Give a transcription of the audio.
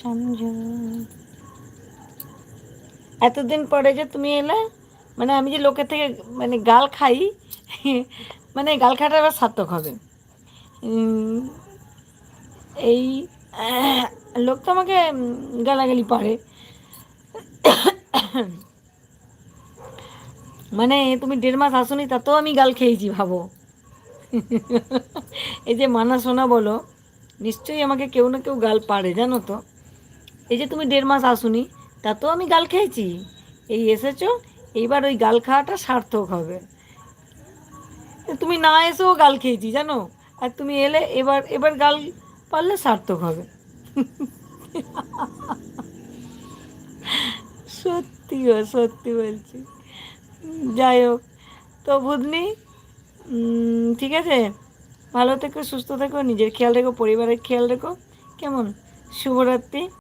সঞ্জু, এতদিন পরে যে তুমি এলে, মানে আমি যে লোকের থেকে মানে গাল খাই, মানে গাল খাটা এবার সার্থক হবে। এই লোক তো আমাকে গালাগালি পারে, মানে তুমি 1.5 মাস আসোনি তাতেও আমি গাল খেয়েছি ভাবো। এই যে মানা শোনা বলো, নিশ্চয়ই আমাকে কেউ না কেউ গাল পারে জানো তো। এই যে তুমি 1.5 মাস আসোনি তাতেও আমি গাল খেয়েছি, এই এসেছো, এইবার ওই গাল খাওয়াটা সার্থক হবে। তুমি না এসেও গাল খেয়েছি জানো, আর তুমি এলে, এবার এবার গাল পারলে সার্থক হবে। সত্যি গো, সত্যি বলছি। যাই হোক, তো বুঝলি, ঠিক আছে, ভালো থেকো, সুস্থ থেকো, নিজের খেয়াল রেখো, পরিবারের খেয়াল রেখো, কেমন? শুভরাত্রি।